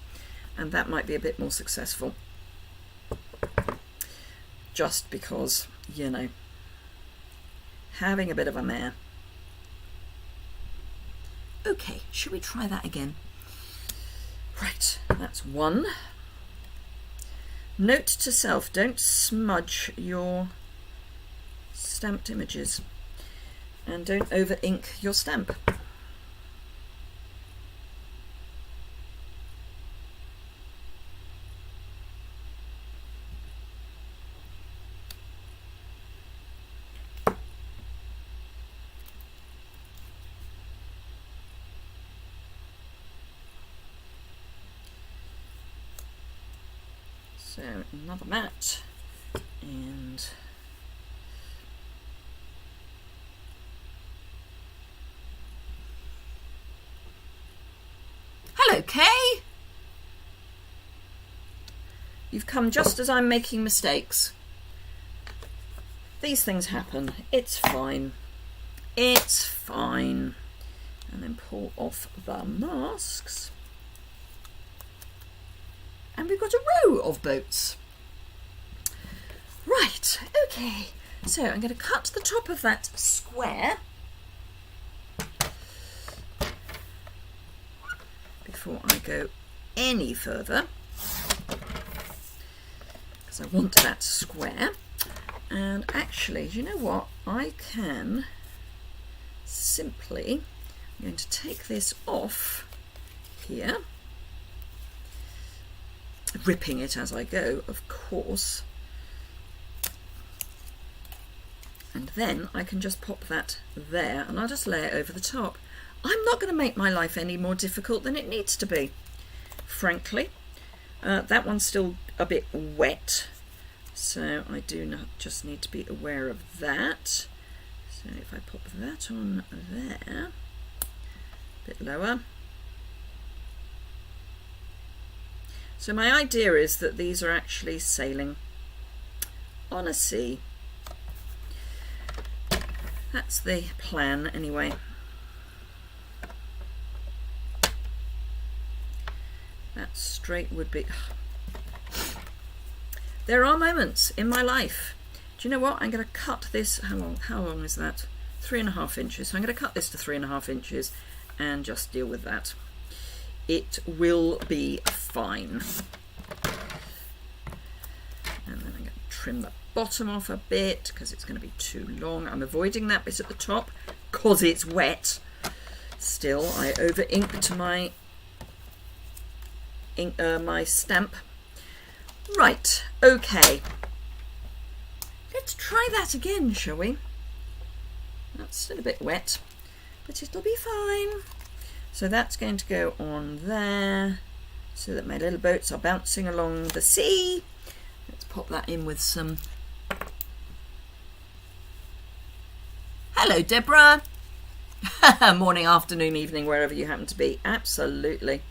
and that might be a bit more successful. Just because, you know, having a bit of a mare. Okay, should we try that again? Right, that's one. Note to self, don't smudge your stamped images and don't over ink your stamp. So another mat, and hello, Kay. You've come just as I'm making mistakes. These things happen. It's fine. It's fine. And then pull off the masks. And we've got a row of boats. Right, okay. So I'm going to cut the top of that square before I go any further, because I want that square. And actually, do you know what? I can simply, I'm going to take this off here, ripping it as I go, of course, and then I can just pop that there, and I'll just lay it over the top. I'm not going to make my life any more difficult than it needs to be, frankly. That one's still a bit wet, so I do not just need to be aware of that. So if I pop that on there, a bit lower. So my idea is that these are actually sailing on a sea. That's the plan anyway. That straight would be... There are moments in my life. Do you know what? I'm going to cut this. How long is that? 3.5 inches. So I'm going to cut this to 3.5 inches and just deal with that. It will be fine. And then I'm going to trim the bottom off a bit because it's going to be too long. I'm avoiding that bit at the top because it's wet. Still, I over inked my my stamp. Right, okay. Let's try that again, shall we? That's still a bit wet, but it'll be fine. So that's going to go on there so that my little boats are bouncing along the sea. Let's pop that in with some... Hello, Deborah. Morning, afternoon, evening, wherever you happen to be. Absolutely.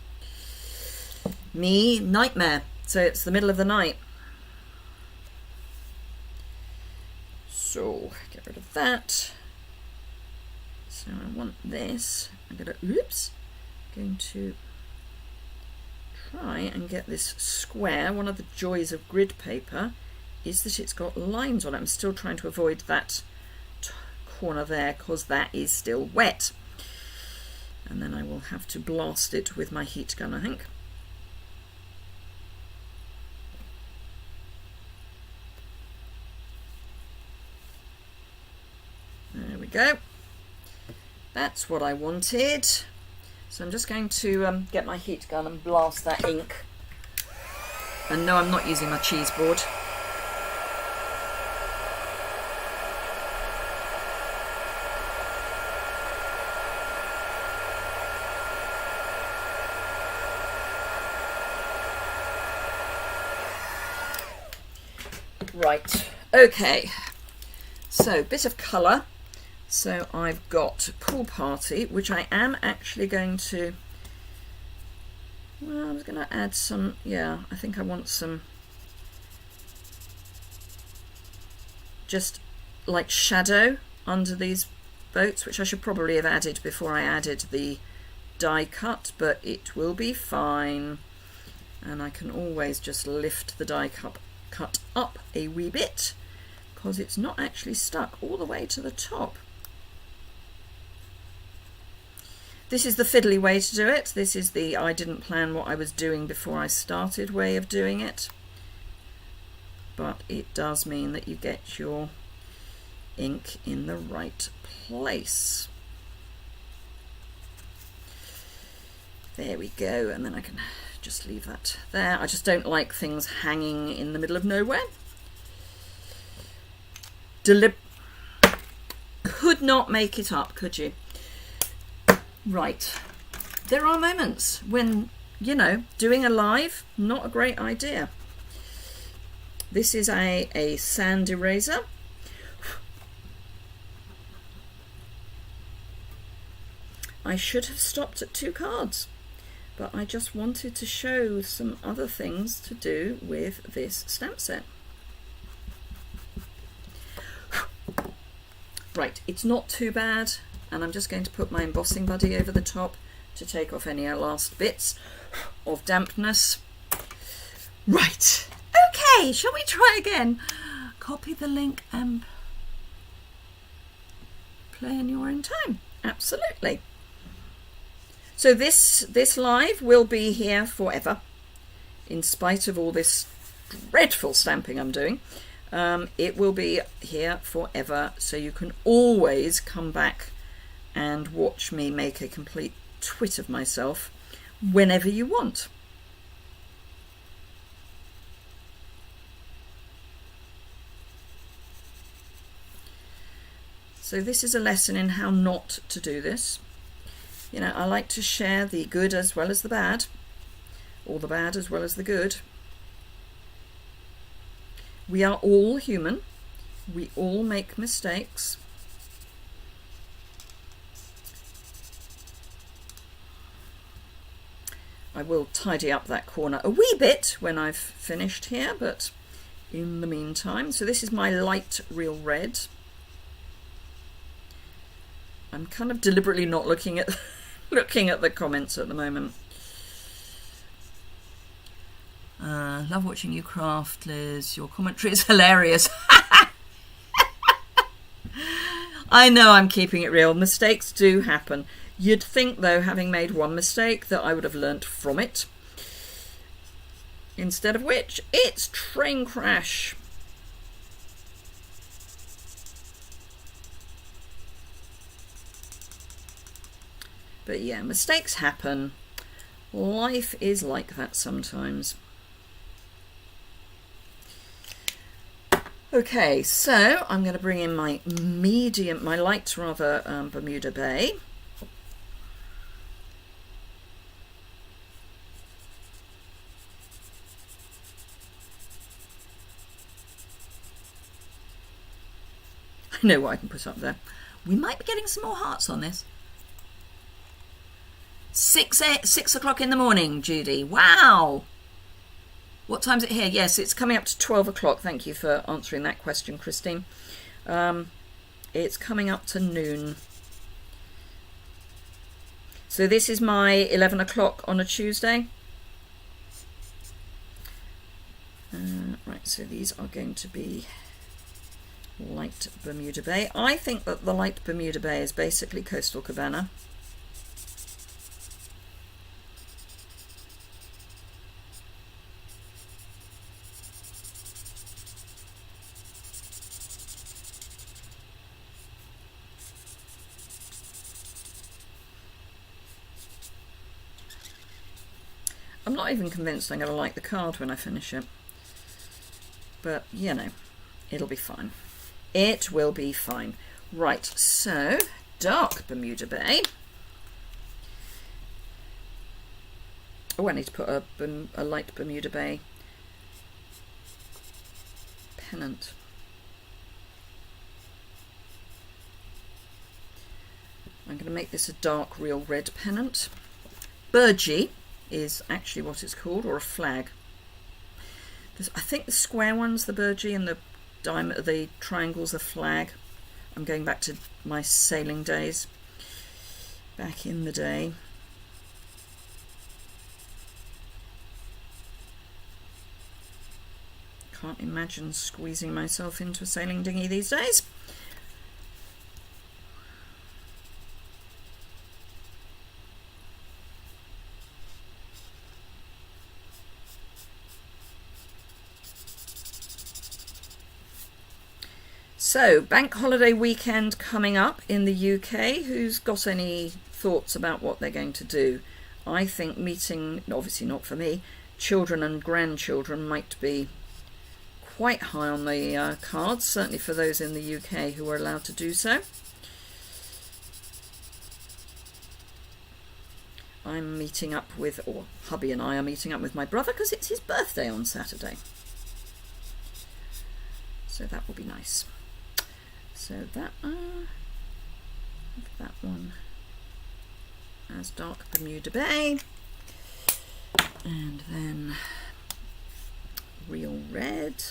Me, nightmare. So it's the middle of the night. So get rid of that. So I want this. I'm going to try and get this square. One of the joys of grid paper is that it's got lines on it. I'm still trying to avoid that corner there because that is still wet. And then I will have to blast it with my heat gun, I think. There we go. That's what I wanted. So I'm just going to get my heat gun and blast that ink. And no, I'm not using my cheese board. Right, okay. So, bit of colour. So I've got Pool Party, which I am actually going to, well, I was going to add some, yeah, I think I want some just like shadow under these boats, which I should probably have added before I added the die cut, but it will be fine. And I can always just lift the die cut up a wee bit because it's not actually stuck all the way to the top. This is the fiddly way to do it. This is the I didn't plan what I was doing before I started way of doing it. But it does mean that you get your ink in the right place. There we go, and then I can just leave that there. I just don't like things hanging in the middle of nowhere. Could not make it up, could you? Right, there are moments when, you know, doing a live, not a great idea. This is a sand eraser. I should have stopped at 2 cards, but I just wanted to show some other things to do with this stamp set. Right, it's not too bad, and I'm just going to put my embossing buddy over the top to take off any last bits of dampness. Right, okay, shall we try again? Copy the link and play in your own time. Absolutely. So this live will be here forever, in spite of all this dreadful stamping I'm doing. It will be here forever, so you can always come back and watch me make a complete twit of myself whenever you want. So this is a lesson in how not to do this. You know, I like to share the good as well as the bad, or the bad as well as the good. We are all human. We all make mistakes. I will tidy up that corner a wee bit when I've finished here, but in the meantime, so this is my light real red. I'm kind of deliberately not looking at the comments at the moment. Love watching you craft, Liz. Your commentary is hilarious. I know I'm keeping it real. Mistakes do happen. You'd think, though, having made one mistake, that I would have learnt from it. Instead of which, it's train crash. But yeah, mistakes happen. Life is like that sometimes. Okay, so I'm going to bring in my light Bermuda Bay. I know what I can put up there. We might be getting some more hearts on this. 6 o'clock in the morning, Judy. Wow. What time's it here? Yes, it's coming up to 12 o'clock. Thank you for answering that question, Christine. It's coming up to noon. So this is my 11 o'clock on a Tuesday. Right, so these are going to be light Bermuda Bay. I think that the light Bermuda Bay is basically Coastal Cabana. I'm not even convinced I'm going to like the card when I finish it. But, you know, it'll be fine. It will be fine. Right, so, dark Bermuda Bay. Oh, I need to put a light Bermuda Bay pennant. I'm going to make this a dark real red pennant. Burgee is actually what it's called, or a flag. I think the square ones, the burgee, and the triangles, the flag. I'm going back to my sailing days, back in the day. Can't imagine squeezing myself into a sailing dinghy these days. So, bank holiday weekend coming up in the UK. Who's got any thoughts about what they're going to do? I think meeting, obviously not for me, children and grandchildren might be quite high on the cards, certainly for those in the UK who are allowed to do so. I'm meeting up with, or hubby and I are meeting up with my brother because it's his birthday on Saturday. So that will be nice. So that one as dark Bermuda Bay, and then real red.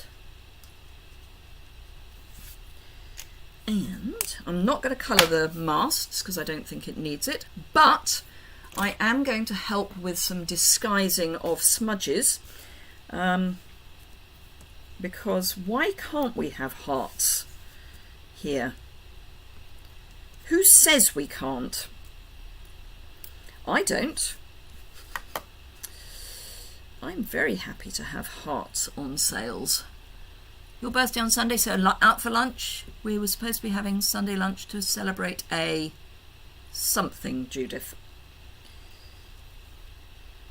And I'm not going to colour the masts because I don't think it needs it, but I am going to help with some disguising of smudges, because why can't we have hearts here? Who says we can't? I don't. I'm very happy to have hearts on sales. Your birthday on Sunday, so out for lunch. We were supposed to be having Sunday lunch to celebrate a something, Judith.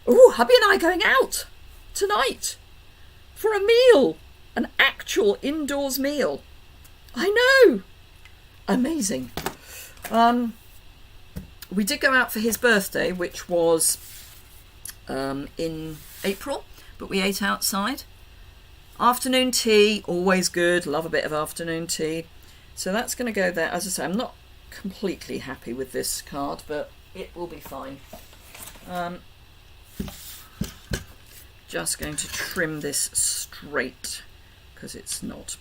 Oh, hubby and I are going out tonight for a meal, an actual indoors meal. I know, amazing. We did go out for his birthday, which was in April, but we ate outside. Afternoon tea, always good, love a bit of afternoon tea. So that's going to go there. As I say, I'm not completely happy with this card, but it will be fine. Just going to trim this straight because it's not.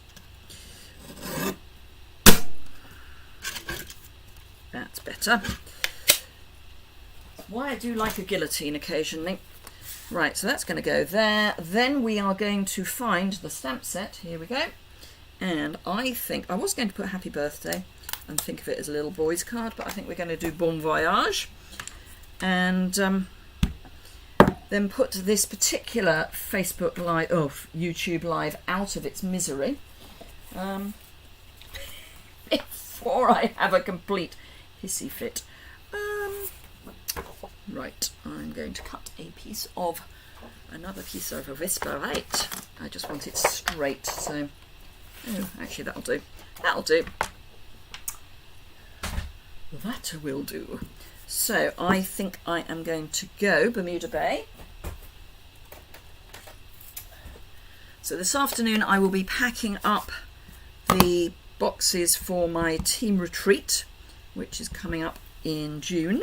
That's better. Why I do like a guillotine occasionally. Right, so that's going to go there. Then we are going to find the stamp set. Here we go. And I think, I was going to put happy birthday and think of it as a little boy's card, but I think we're going to do bon voyage. And then put this particular Facebook Live, YouTube Live out of its misery. Before I have a complete hissy fit. Right, I'm going to cut another piece of Avispa. Right, I just want it straight, so, actually that'll do. That'll do. That will do. So I think I am going to go Bermuda Bay. So this afternoon I will be packing up the boxes for my team retreat, which is coming up in June.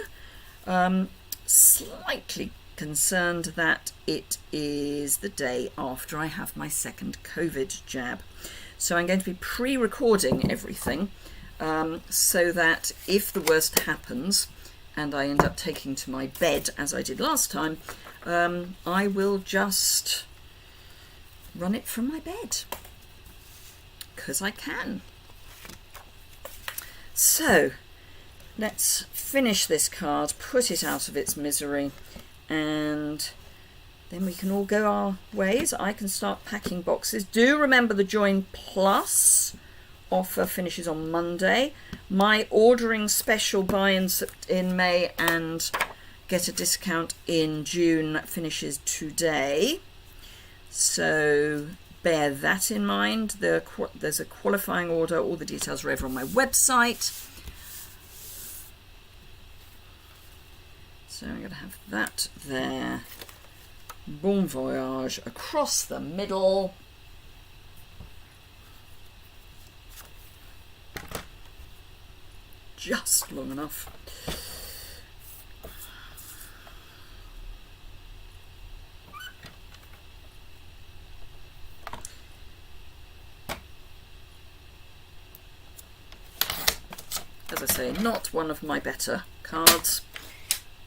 Slightly concerned that it is the day after I have my second COVID jab. So I'm going to be pre-recording everything so that if the worst happens and I end up taking to my bed as I did last time, I will just run it from my bed because I can. So let's finish this card, put it out of its misery, and then we can all go our ways. I can start packing boxes. Do remember the Join Plus offer finishes on Monday. My ordering special buy-ins in May and get a discount in June finishes today. So bear that in mind. There's a qualifying order. All the details are over on my website. So I'm going to have that there. Bon voyage across the middle. Just long enough. As I say, not one of my better cards.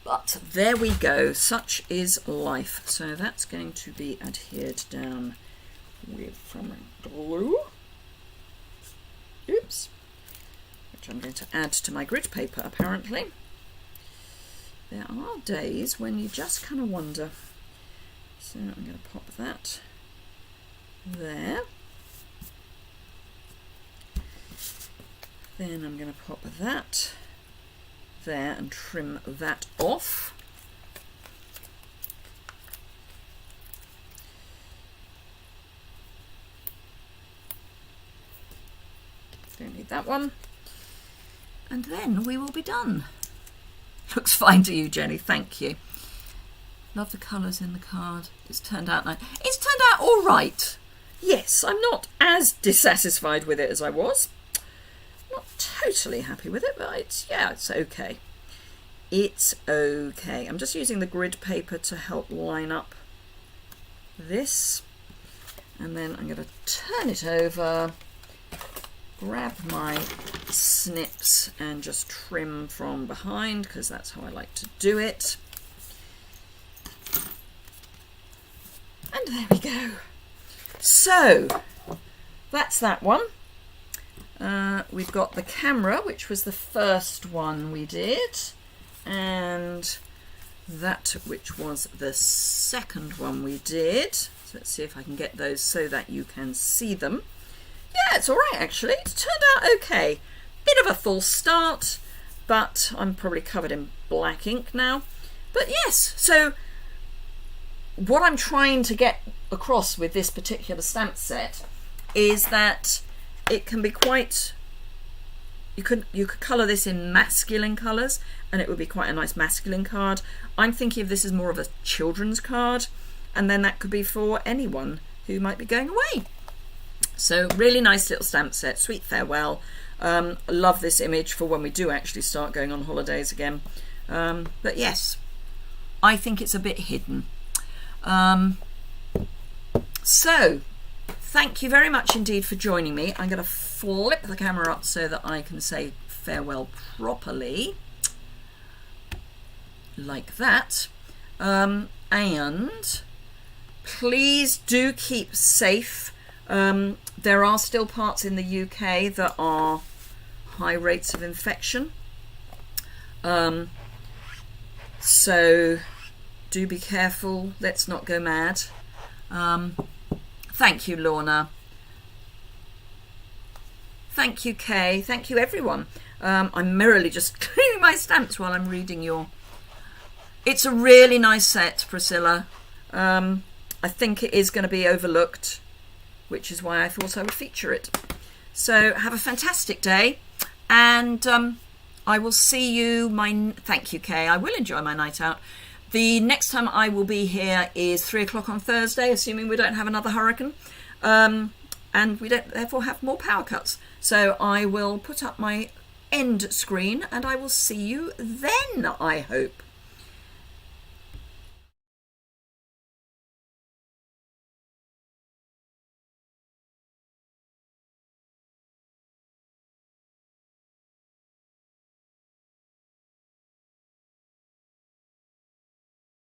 But there we go, such is life. So that's going to be adhered down with from glue. Oops. Which I'm going to add to my grid paper, apparently. There are days when you just kind of wonder. So I'm going to pop that there. Then I'm going to pop that there and trim that off. Don't need that one. And then we will be done. Looks fine to you, Jenny, thank you. Love the colours in the card. It's turned out nice. It's turned out all right. yes, I'm not as dissatisfied with it as I was. Not totally happy with it, but it's okay. It's okay. I'm just using the grid paper to help line up this. And then I'm going to turn it over, grab my snips and just trim from behind, because that's how I like to do it. And there we go. So that's that one. We've got the camera, which was the first one we did, and that which was the second one we did. So let's see if I can get those so that you can see them. Yeah, it's all right actually. It's turned out okay. Bit of a false start, but I'm probably covered in black ink now. But yes, so what I'm trying to get across with this particular stamp set is that it can be quite, you could colour this in masculine colours and it would be quite a nice masculine card. I'm thinking of this as more of a children's card, and then that could be for anyone who might be going away. So really nice little stamp set, sweet farewell. Love this image for when we do actually start going on holidays again. But yes, I think it's a bit hidden. So thank you very much indeed for joining me. I'm going to flip the camera up so that I can say farewell properly, like that. And please do keep safe. There are still parts in the UK that are high rates of infection. So do be careful. Let's not go mad. Thank you, Lorna. Thank you, Kay. Thank you, everyone. I'm merrily just cleaning my stamps while I'm reading your... It's a really nice set, Priscilla. I think it is going to be overlooked, which is why I thought I would feature it. So have a fantastic day, and I will see you. Thank you, Kay. I will enjoy my night out. The next time I will be here is 3 o'clock on Thursday, assuming we don't have another hurricane, and we don't therefore have more power cuts. So I will put up my end screen and I will see you then, I hope.